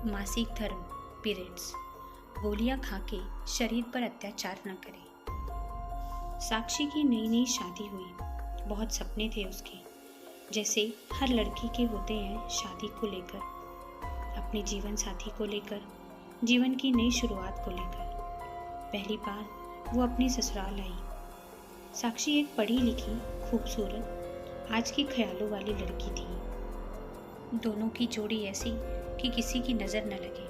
मासिक धर्म पीरियड्स, गोलियां खा के शरीर पर अत्याचार न करें। साक्षी की नई नई शादी हुई, बहुत सपने थे उसके, जैसे हर लड़की के होते हैं शादी को लेकर, अपने जीवन साथी को लेकर, जीवन की नई शुरुआत को लेकर। पहली बार वो अपने ससुराल आई। साक्षी एक पढ़ी लिखी, खूबसूरत, आज के ख्यालों वाली लड़की थी। दोनों की जोड़ी ऐसी कि किसी की नज़र न लगे।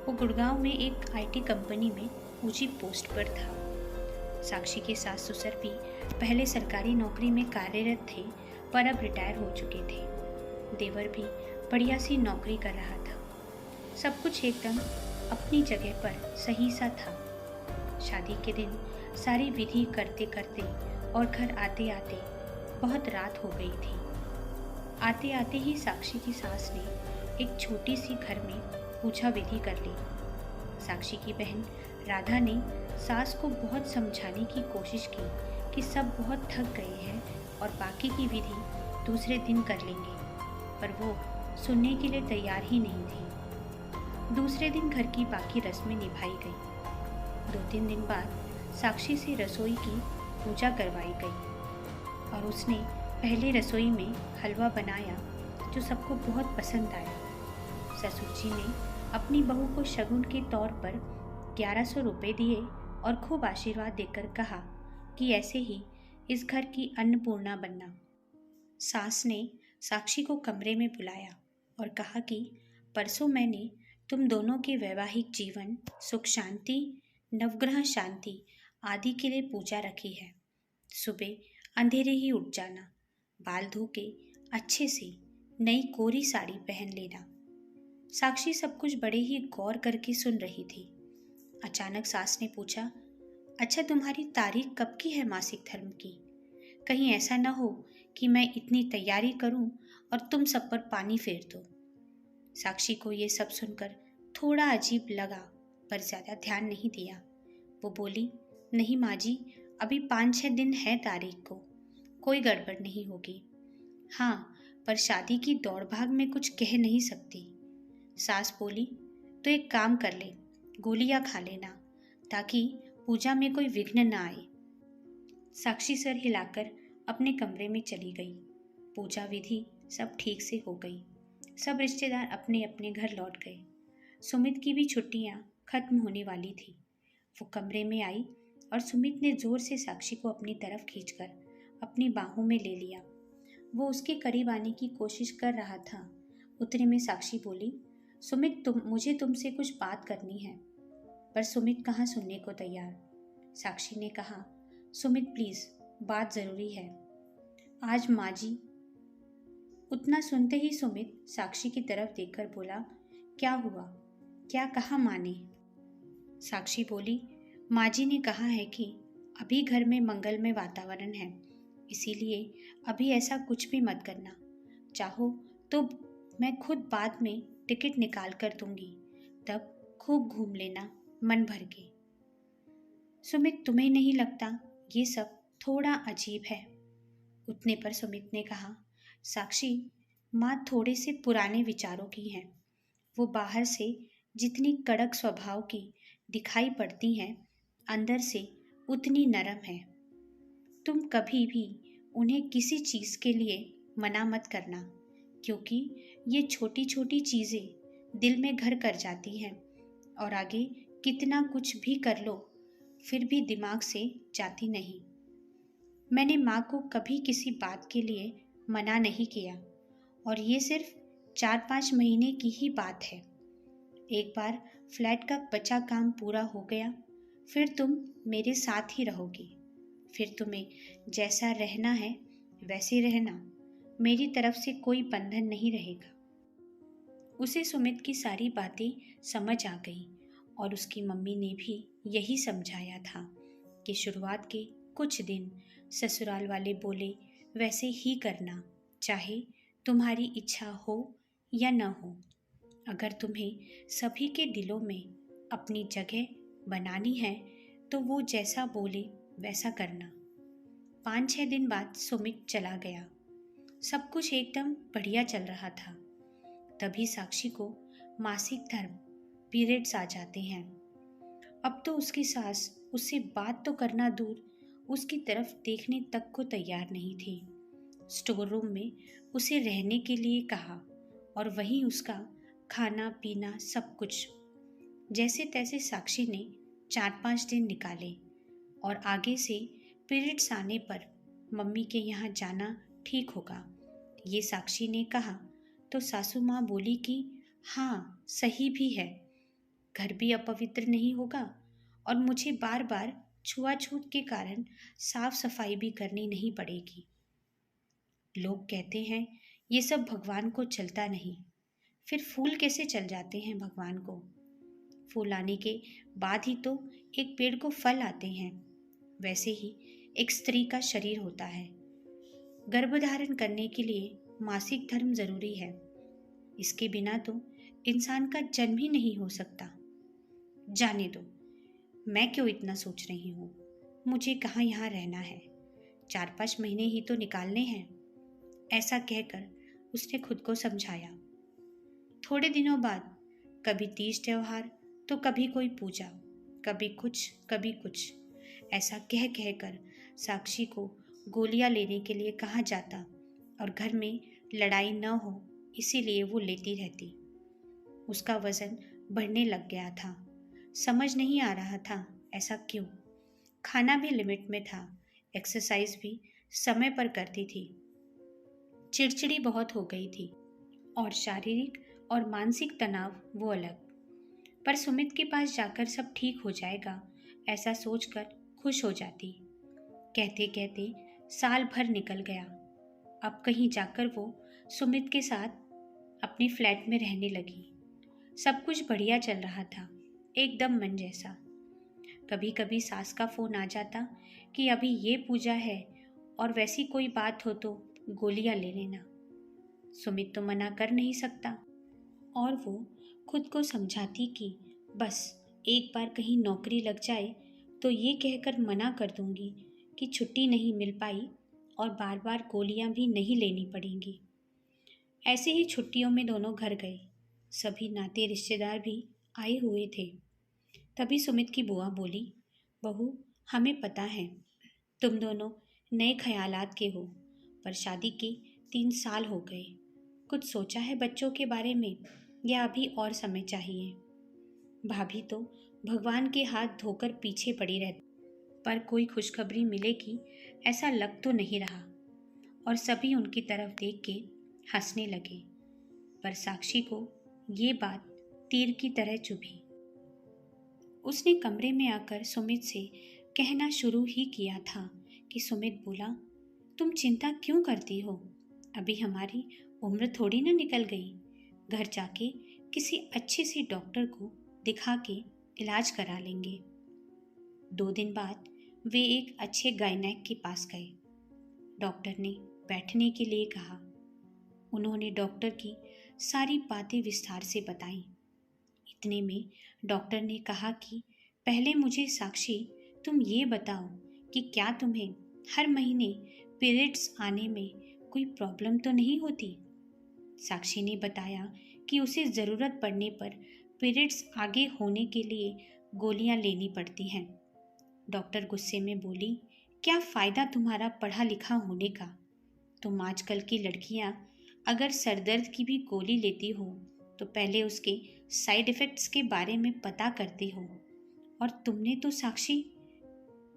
वो गुड़गांव में एक आईटी कंपनी में ऊंची पोस्ट पर था। साक्षी के सास ससुर भी पहले सरकारी नौकरी में कार्यरत थे, पर अब रिटायर हो चुके थे। देवर भी बढ़िया सी नौकरी कर रहा था। सब कुछ एकदम अपनी जगह पर सही सा था। शादी के दिन सारी विधि करते करते और घर आते आते बहुत रात हो गई थी। आते आते ही साक्षी की सास ने एक छोटी सी घर में पूजा विधि कर ली। साक्षी की बहन राधा ने सास को बहुत समझाने की कोशिश की कि सब बहुत थक गए हैं और बाकी की विधि दूसरे दिन कर लेंगे, पर वो सुनने के लिए तैयार ही नहीं थी। दूसरे दिन घर की बाकी रस्में निभाई गई। 2-3 दिन बाद साक्षी से रसोई की पूजा करवाई गई और उसने पहले रसोई में हलवा बनाया जो सबको बहुत पसंद आया। ससुर जी ने अपनी बहू को शगुन के तौर पर 1100 रुपये दिए और खूब आशीर्वाद देकर कहा कि ऐसे ही इस घर की अन्नपूर्णा बनना। सास ने साक्षी को कमरे में बुलाया और कहा कि परसों मैंने तुम दोनों के वैवाहिक जीवन, सुख शांति, नवग्रह शांति आदि के लिए पूजा रखी है। सुबह अंधेरे ही उठ जाना, बाल धो के अच्छे से नई कोरी साड़ी पहन लेना। साक्षी सब कुछ बड़े ही गौर करके सुन रही थी। अचानक सास ने पूछा, अच्छा तुम्हारी तारीख कब की है मासिक धर्म की? कहीं ऐसा न हो कि मैं इतनी तैयारी करूं और तुम सब पर पानी फेर दो। साक्षी को ये सब सुनकर थोड़ा अजीब लगा, पर ज्यादा ध्यान नहीं दिया। वो बोली, नहीं माँ जी, अभी 5-6 दिन है तारीख को, कोई गड़बड़ नहीं होगी। हाँ, पर शादी की दौड़ भाग में कुछ कह नहीं सकती। सास बोली, तो एक काम कर ले, गोलियां खा लेना ताकि पूजा में कोई विघ्न न आए। साक्षी सर हिलाकर अपने कमरे में चली गई। पूजा विधि सब ठीक से हो गई। सब रिश्तेदार अपने अपने घर लौट गए। सुमित की भी छुट्टियां खत्म होने वाली थी। वो कमरे में आई और सुमित ने जोर से साक्षी को अपनी तरफ खींचकर अपनी बाहों में ले लिया। वो उसके करीब आने की कोशिश कर रहा था। उतने में साक्षी बोली, सुमित मुझे तुमसे कुछ बात करनी है। पर सुमित कहाँ सुनने को तैयार। साक्षी ने कहा, सुमित प्लीज, बात जरूरी है आज माँ जी। उतना सुनते ही सुमित साक्षी की तरफ देखकर बोला, क्या हुआ, क्या कहा माँ ने? साक्षी बोली, माँ जी ने कहा है कि अभी घर में मंगलमय वातावरण है, इसीलिए अभी ऐसा कुछ भी मत करना। चाहो तो मैं खुद बाद में टिकट निकाल कर दूंगी, तब खूब घूम लेना मन भर के। सुमित, तुम्हें नहीं लगता ये सब थोड़ा अजीब है? उतने पर सुमित ने कहा, साक्षी, माँ थोड़े से पुराने विचारों की हैं। वो बाहर से जितनी कड़क स्वभाव की दिखाई पड़ती हैं, अंदर से उतनी नरम है। तुम कभी भी उन्हें किसी चीज़ के लिए मना मत करना, क्योंकि ये छोटी छोटी चीज़ें दिल में घर कर जाती हैं और आगे कितना कुछ भी कर लो फिर भी दिमाग से जाती नहीं। मैंने माँ को कभी किसी बात के लिए मना नहीं किया और ये सिर्फ 4-5 महीने की ही बात है। एक बार फ्लैट का बचा काम पूरा हो गया, फिर तुम मेरे साथ ही रहोगी। फिर तुम्हें जैसा रहना है वैसे रहना, मेरी तरफ से कोई बंधन नहीं रहेगा। उसे सुमित की सारी बातें समझ आ गई और उसकी मम्मी ने भी यही समझाया था कि शुरुआत के कुछ दिन ससुराल वाले बोले वैसे ही करना, चाहे तुम्हारी इच्छा हो या न हो। अगर तुम्हें सभी के दिलों में अपनी जगह बनानी है तो वो जैसा बोले वैसा करना। 5-6 दिन बाद सुमित चला गया। सब कुछ एकदम बढ़िया चल रहा था। तभी साक्षी को मासिक धर्म पीरियड्स आ जाते हैं। अब तो उसकी सास उससे बात तो करना दूर, उसकी तरफ देखने तक को तैयार नहीं थी। स्टोर रूम में उसे रहने के लिए कहा और वहीं उसका खाना पीना सब कुछ। जैसे तैसे साक्षी ने 4-5 दिन निकाले और आगे से पीरियड्स आने पर मम्मी के यहाँ जाना ठीक होगा, ये साक्षी ने कहा तो सासू माँ बोली कि हाँ सही भी है, घर भी अपवित्र नहीं होगा और मुझे बार बार छुआछूत के कारण साफ सफाई भी करनी नहीं पड़ेगी। लोग कहते हैं ये सब भगवान को चलता नहीं, फिर फूल कैसे चल जाते हैं भगवान को? फूल आने के बाद ही तो एक पेड़ को फल आते हैं। वैसे ही एक स्त्री का शरीर होता है। गर्भधारण करने के लिए मासिक धर्म जरूरी है। इसके बिना तो इंसान का जन्म ही नहीं हो सकता। जाने दो, मैं क्यों इतना सोच रही हूँ? मुझे कहाँ यहाँ रहना है, 4-5 महीने ही तो निकालने हैं। ऐसा कहकर उसने खुद को समझाया। थोड़े दिनों बाद कभी तीज त्योहार तो कभी कोई पूजा, कभी कुछ ऐसा कह कहकर साक्षी को गोलियां लेने के लिए कहा जाता और घर में लड़ाई न हो इसीलिए वो लेती रहती। उसका वजन बढ़ने लग गया था। समझ नहीं आ रहा था ऐसा क्यों। खाना भी लिमिट में था, एक्सरसाइज भी समय पर करती थी। चिड़चिड़ी बहुत हो गई थी और शारीरिक और मानसिक तनाव वो अलग। पर सुमित के पास जाकर सब ठीक हो जाएगा ऐसा सोचकर खुश हो जाती। कहते कहते साल भर निकल गया। अब कहीं जाकर वो सुमित के साथ अपने फ्लैट में रहने लगी। सब कुछ बढ़िया चल रहा था, एकदम मन जैसा। कभी कभी सास का फोन आ जाता कि अभी ये पूजा है और वैसी कोई बात हो तो गोलियां ले लेना। सुमित तो मना कर नहीं सकता और वो खुद को समझाती कि बस एक बार कहीं नौकरी लग जाए तो ये कहकर मना कर दूंगी कि छुट्टी नहीं मिल पाई और बार बार गोलियां भी नहीं लेनी पड़ेंगी। ऐसे ही छुट्टियों में दोनों घर गए। सभी नाते रिश्तेदार भी आए हुए थे। तभी सुमित की बुआ बोली, बहू हमें पता है तुम दोनों नए ख्यालात के हो, पर शादी के 3 साल हो गए। कुछ सोचा है बच्चों के बारे में या अभी और समय चाहिए? भाभी तो भगवान के हाथ धोकर पीछे पड़ी रहती, पर कोई खुशखबरी मिलेगी ऐसा लग तो नहीं रहा। और सभी उनकी तरफ देख के हंसने लगे। पर साक्षी को ये बात तीर की तरह चुभी। उसने कमरे में आकर सुमित से कहना शुरू ही किया था कि सुमित बोला, तुम चिंता क्यों करती हो? अभी हमारी उम्र थोड़ी ना निकल गई। घर जाके किसी अच्छे से डॉक्टर को दिखा के इलाज करा लेंगे। 2 दिन बाद वे एक अच्छे गायनेक के पास गए। डॉक्टर ने बैठने के लिए कहा। उन्होंने डॉक्टर की सारी बातें विस्तार से बताई। इतने में डॉक्टर ने कहा कि पहले मुझे साक्षी तुम ये बताओ कि क्या तुम्हें हर महीने पीरियड्स आने में कोई प्रॉब्लम तो नहीं होती? साक्षी ने बताया कि उसे ज़रूरत पड़ने पर पीरियड्स आगे होने के लिए गोलियां लेनी पड़ती हैं। डॉक्टर गुस्से में बोली, क्या फ़ायदा तुम्हारा पढ़ा लिखा होने का? तुम आजकल की लड़कियां अगर सरदर्द की भी गोली लेती हो तो पहले उसके साइड इफ़ेक्ट्स के बारे में पता करती हो। और तुमने तो साक्षी,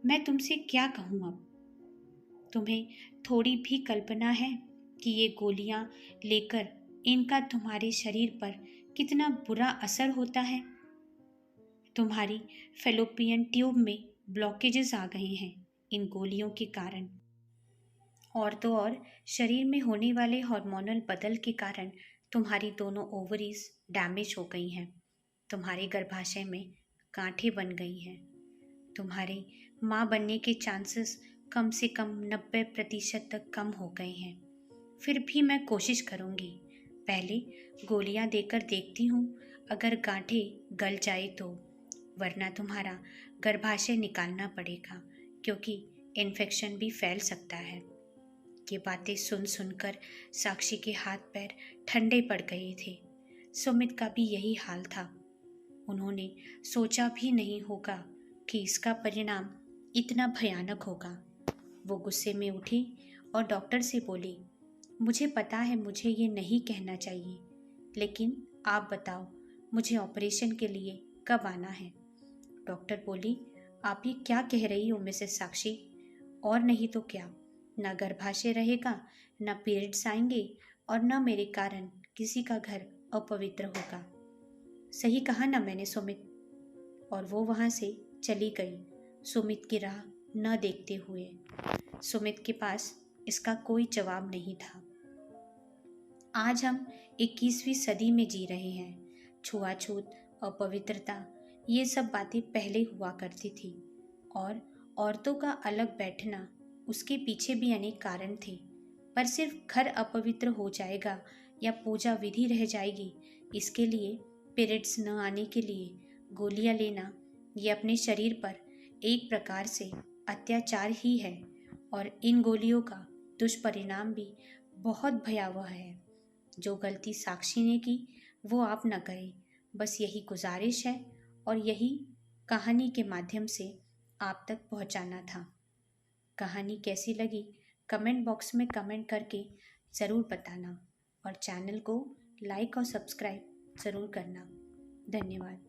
मैं तुमसे क्या कहूँ अब? तुम्हें थोड़ी भी कल्पना है कि ये गोलियां लेकर इनका तुम्हारे शरीर पर कितना बुरा असर होता है? तुम्हारी फेलोपियन ट्यूब में ब्लॉकेजेस आ गए हैं इन गोलियों के कारण। और तो और शरीर में होने वाले हार्मोनल बदल के कारण तुम्हारी दोनों ओवरीज डैमेज हो गई हैं। तुम्हारे गर्भाशय में गांठें बन गई हैं। तुम्हारे माँ बनने के चांसेस कम से कम 90% तक कम हो गए हैं। फिर भी मैं कोशिश करूँगी। पहले गोलियाँ देकर देखती हूँ, अगर गांठें गल जाए तो, वरना तुम्हारा गर्भाशय निकालना पड़ेगा क्योंकि इन्फेक्शन भी फैल सकता है। ये बातें सुन सुनकर साक्षी के हाथ पैर ठंडे पड़ गए थे। सुमित का भी यही हाल था। उन्होंने सोचा भी नहीं होगा कि इसका परिणाम इतना भयानक होगा। वो गुस्से में उठी और डॉक्टर से बोली, मुझे पता है मुझे ये नहीं कहना चाहिए, लेकिन आप बताओ मुझे ऑपरेशन के लिए कब आना है। डॉक्टर बोली, आप ये क्या कह रही हो मिसेस साक्षी? और नहीं तो क्या, न गर्भाशय रहेगा, न पीरियड्स आएंगे और न मेरे कारण किसी का घर अपवित्र होगा। सही कहा ना मैंने सुमित? और वो वहां से चली गई, सुमित की राह न देखते हुए। सुमित के पास इसका कोई जवाब नहीं था। आज हम 21वीं सदी में जी रहे हैं। छुआछूत, अपवित्रता, ये सब बातें पहले हुआ करती थी और औरतों का अलग बैठना, उसके पीछे भी अनेक कारण थे। पर सिर्फ घर अपवित्र हो जाएगा या पूजा विधि रह जाएगी, इसके लिए पीरियड्स न आने के लिए गोलियां लेना, ये अपने शरीर पर एक प्रकार से अत्याचार ही है। और इन गोलियों का दुष्परिणाम भी बहुत भयावह है। जो गलती साक्षी ने की वो आप न करें, बस यही गुजारिश है और यही कहानी के माध्यम से आप तक पहुंचाना था। कहानी कैसी लगी कमेंट बॉक्स में कमेंट करके ज़रूर बताना और चैनल को लाइक और सब्सक्राइब ज़रूर करना। धन्यवाद।